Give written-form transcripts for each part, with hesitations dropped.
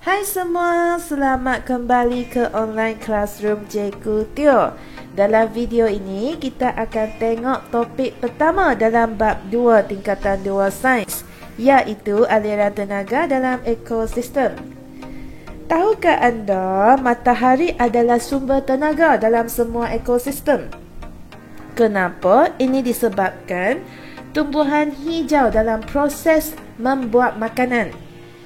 Hai semua, selamat kembali ke online classroom Cikgu Teo. Dalam video ini, kita akan tengok topik pertama dalam bab 2 tingkatan 2 sains, iaitu aliran tenaga dalam ekosistem. Tahukah anda, matahari adalah sumber tenaga dalam semua ekosistem? Kenapa? Ini disebabkan tumbuhan hijau dalam proses membuat makanan.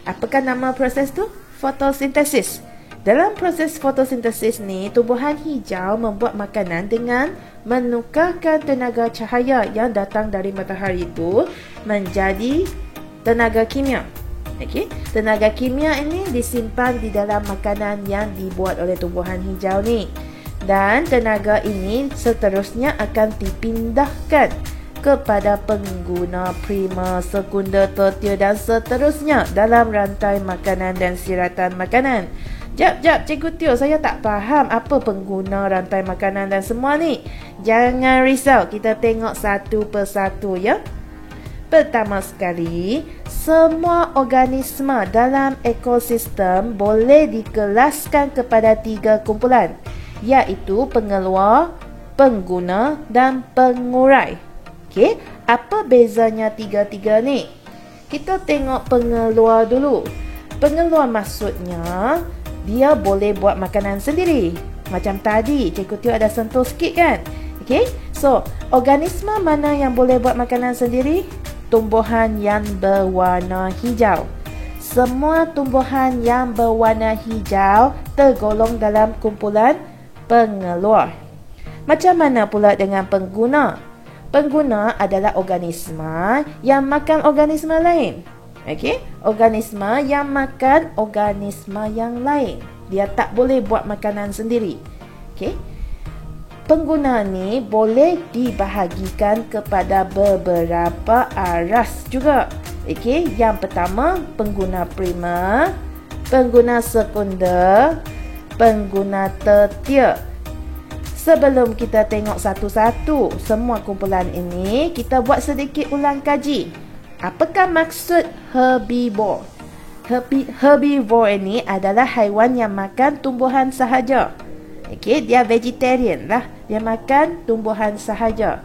Apakah nama proses tu? Fotosintesis. Dalam proses fotosintesis ni, tumbuhan hijau membuat makanan dengan menukarkan tenaga cahaya yang datang dari matahari itu menjadi tenaga kimia. Okey, tenaga kimia ini disimpan di dalam makanan yang dibuat oleh tumbuhan hijau ni. Dan tenaga ini seterusnya akan dipindahkan kepada pengguna primer, sekunder, tertier dan seterusnya dalam rantai makanan dan siratan makanan. Jap, Cikgu Teo, saya tak faham apa pengguna rantai makanan dan semua ni. Jangan risau, kita tengok satu persatu ya. Pertama sekali, semua organisma dalam ekosistem boleh dikelaskan kepada 3 kumpulan, iaitu pengeluar, pengguna dan pengurai. Okey, apa bezanya tiga-tiga ni? Kita tengok pengeluar dulu. Pengeluar maksudnya dia boleh buat makanan sendiri. Macam tadi Cikgu Teo ada sentuh sikit kan? Okey, so organisma mana yang boleh buat makanan sendiri? Tumbuhan yang berwarna hijau. Semua tumbuhan yang berwarna hijau tergolong dalam kumpulan pengeluar. Macam mana pula dengan pengguna? Pengguna adalah organisma yang makan organisma lain. Okey, organisma yang makan organisma yang lain. Dia tak boleh buat makanan sendiri. Okey. Pengguna ni boleh dibahagikan kepada beberapa aras juga. Okey, yang pertama pengguna primer, pengguna sekunder, pengguna tertier. Sebelum kita tengok satu-satu semua kumpulan ini, kita buat sedikit ulang kaji. Apakah maksud herbivore? Herbivore ini adalah haiwan yang makan tumbuhan sahaja. Okey, dia vegetarian lah. Dia makan tumbuhan sahaja.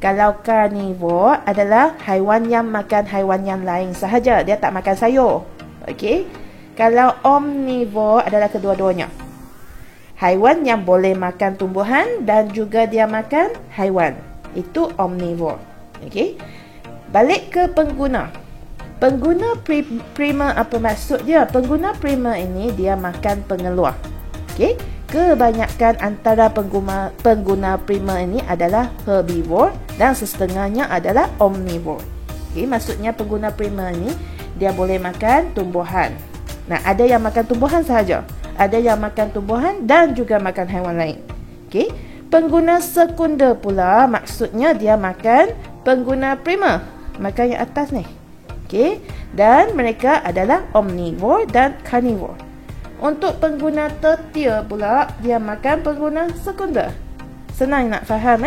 Kalau carnivore adalah haiwan yang makan haiwan yang lain sahaja. Dia tak makan sayur. Okey. Kalau omnivore adalah kedua-duanya. Haiwan yang boleh makan tumbuhan dan juga dia makan haiwan. Itu omnivore. Okey. Balik ke pengguna. Pengguna primer, apa maksud dia? Pengguna primer ini dia makan pengeluar. Okey. Kebanyakan antara pengguna primer ini adalah herbivore dan setengahnya adalah omnivore. Okey, maksudnya pengguna primer ini dia boleh makan tumbuhan. Nah, ada yang makan tumbuhan sahaja. Ada yang makan tumbuhan dan juga makan haiwan lain. Okey. Pengguna sekunder pula maksudnya dia makan pengguna primer. Makan yang atas ni. Okey. Dan mereka adalah omnivore dan carnivore. Untuk pengguna tertier pula dia makan pengguna sekunder. Senang nak faham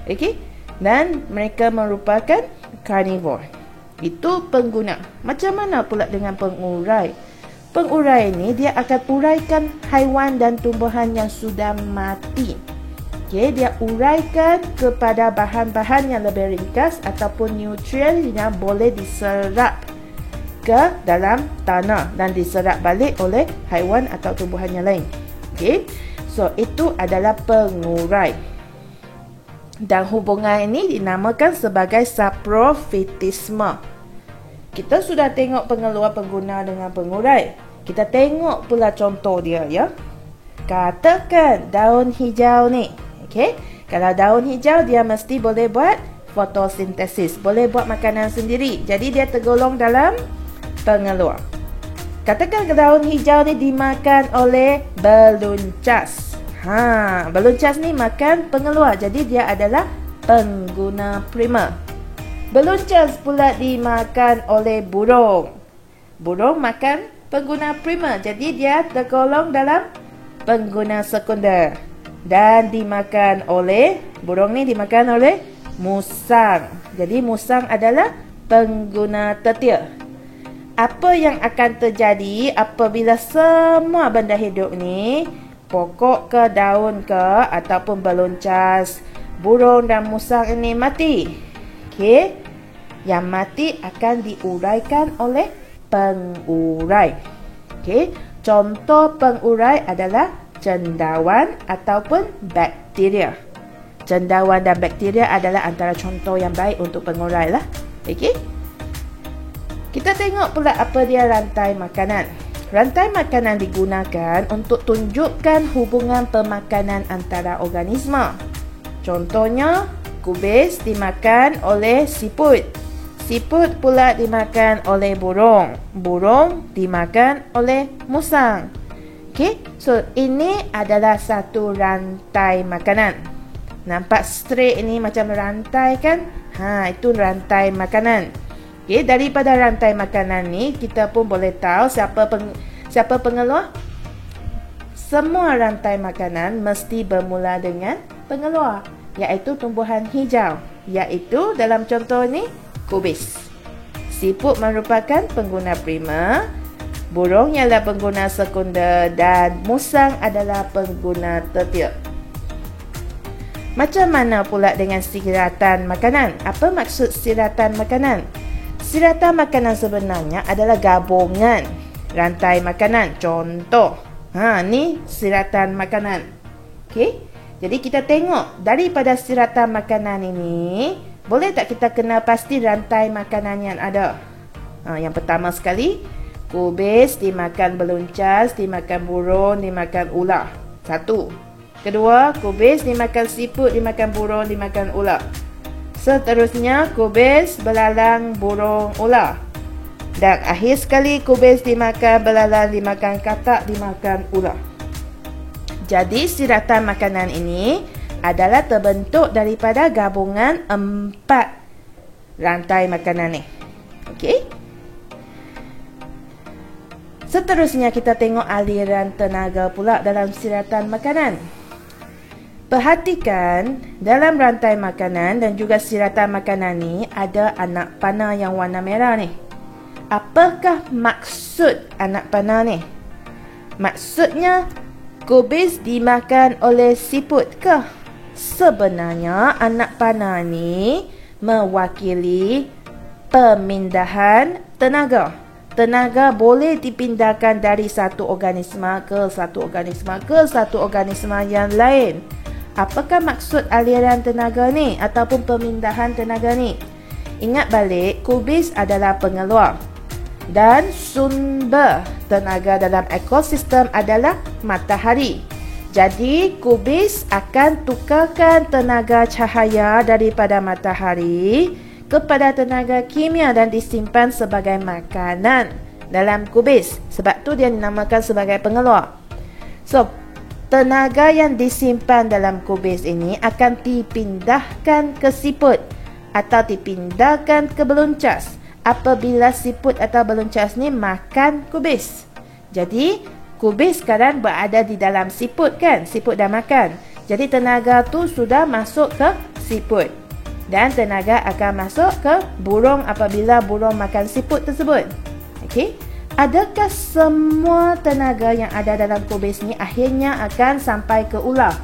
Okey. Dan mereka merupakan carnivore. Itu pengguna. Macam mana pula dengan pengurai? Pengurai ini dia akan uraikan haiwan dan tumbuhan yang sudah mati. Okey, dia uraikan kepada bahan-bahan yang lebih ringkas ataupun nutrien yang boleh diserap ke dalam tanah dan diserap balik oleh haiwan atau tumbuhan yang lain. Okey. So itu adalah pengurai. Dan hubungan ini dinamakan sebagai saprofitisme. Kita sudah tengok pengeluar, pengguna dengan pengurai. Kita tengok pula contoh dia ya. Katakan daun hijau ni. Okey. Kalau daun hijau dia mesti boleh buat fotosintesis, boleh buat makanan sendiri. Jadi dia tergolong dalam pengeluar. Katakan daun hijau ni dimakan oleh beluncas. Beluncas ni makan pengeluar. Jadi dia adalah pengguna primer. Beluncas pula dimakan oleh burung. Burung makan pengguna primer. Jadi dia tergolong dalam pengguna sekunder. Dan dimakan oleh, burung ni dimakan oleh musang. Jadi musang adalah pengguna tertier. apa yang akan terjadi apabila semua benda hidup ni, pokok ke, daun ke, ataupun beloncas, burung dan musang ini mati? Okey. Yang mati akan diuraikan oleh pengurai. Okey. Contoh pengurai adalah cendawan ataupun bakteria. Cendawan dan bakteria adalah antara contoh yang baik untuk pengurai lah. Okey. Kita tengok pula apa dia rantai makanan. Rantai makanan digunakan untuk tunjukkan hubungan pemakanan antara organisma. Contohnya, kubis dimakan oleh siput. Siput pula dimakan oleh burung. Burung dimakan oleh musang. Okey, so ini adalah satu rantai makanan. Nampak straight ini macam rantai kan? Itu rantai makanan. Okay, daripada rantai makanan ni kita pun boleh tahu siapa pengeluar. Semua rantai makanan mesti bermula dengan pengeluar, iaitu tumbuhan hijau, iaitu dalam contoh ni kubis. Siput merupakan pengguna primer, burung ialah pengguna sekunder dan musang adalah pengguna tertier. Macam mana pula dengan siratan makanan? Apa maksud siratan makanan? Siratan makanan sebenarnya adalah gabungan rantai makanan. Contoh, ni siratan makanan. Okey. Jadi kita tengok daripada siratan makanan ini, boleh tak kita kenal pasti rantai makanan yang ada? Yang pertama sekali, kubis dimakan beloncas, dimakan burung, dimakan ular. Satu. Kedua, kubis dimakan siput, dimakan burung, dimakan ular. Seterusnya, kubis, belalang, burung, ular. Dan akhir sekali, kubis dimakan belalang, dimakan katak, dimakan ular. Jadi, siratan makanan ini adalah terbentuk daripada gabungan 4 rantai makanan ni. Okey? Seterusnya, kita tengok aliran tenaga pula dalam siratan makanan. Perhatikan, dalam rantai makanan dan juga siratan makanan ni ada anak panah yang warna merah ni. Apakah maksud anak panah ni? Maksudnya, kubis dimakan oleh siput ke? Sebenarnya, anak panah ni mewakili pemindahan tenaga. Tenaga boleh dipindahkan dari satu organisma ke satu organisma ke satu organisma yang lain. Apakah maksud aliran tenaga ni ataupun pemindahan tenaga ni? Ingat balik, kubis adalah pengeluar. Dan sumber tenaga dalam ekosistem adalah matahari. Jadi, kubis akan tukarkan tenaga cahaya daripada matahari kepada tenaga kimia dan disimpan sebagai makanan dalam kubis. Sebab tu dia dinamakan sebagai pengeluar. So, tenaga yang disimpan dalam kubis ini akan dipindahkan ke siput atau dipindahkan ke beloncas apabila siput atau beloncas ni makan kubis. Jadi, kubis sekarang berada di dalam siput kan? Siput dah makan. Jadi, tenaga tu sudah masuk ke siput. Dan tenaga akan masuk ke burung apabila burung makan siput tersebut. Okey? Adakah semua tenaga yang ada dalam kubis ni akhirnya akan sampai ke ular?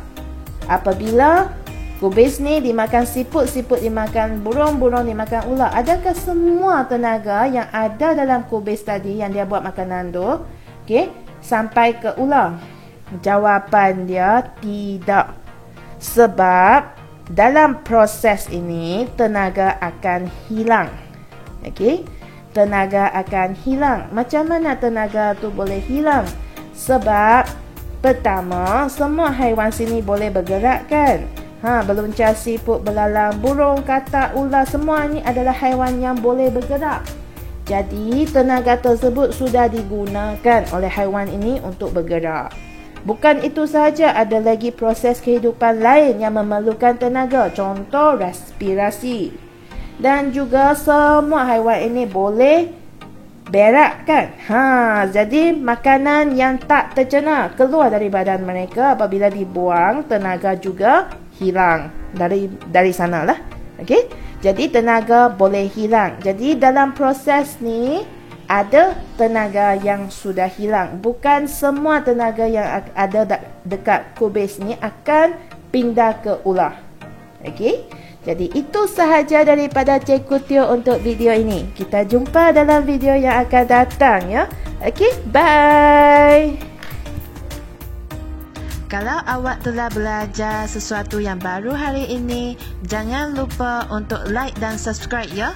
Apabila kubis ni dimakan siput, siput dimakan burung, burung dimakan ular. Adakah semua tenaga yang ada dalam kubis tadi yang dia buat makanan tu, okey, sampai ke ular? Jawapan dia tidak. Sebab dalam proses ini tenaga akan hilang. Okey? Tenaga akan hilang. Macam mana tenaga tu boleh hilang? Sebab pertama, semua haiwan sini boleh bergerak kan? Beloncas, siput, belalang, burung, katak, ular, semua ni adalah haiwan yang boleh bergerak. Jadi, tenaga tersebut sudah digunakan oleh haiwan ini untuk bergerak. Bukan itu sahaja, ada lagi proses kehidupan lain yang memerlukan tenaga. Contoh, respirasi. Dan juga semua haiwan ini boleh berak kan? Jadi makanan yang tak tercerna keluar dari badan mereka, apabila dibuang, tenaga juga hilang dari sanalah. Okey? Jadi tenaga boleh hilang. Jadi dalam proses ni ada tenaga yang sudah hilang. Bukan semua tenaga yang ada dekat kubis ni akan pindah ke ular. Okey. Jadi itu sahaja daripada Cikgu Teo untuk video ini. Kita jumpa dalam video yang akan datang ya. Okey, bye. Kalau awak telah belajar sesuatu yang baru hari ini, jangan lupa untuk like dan subscribe ya.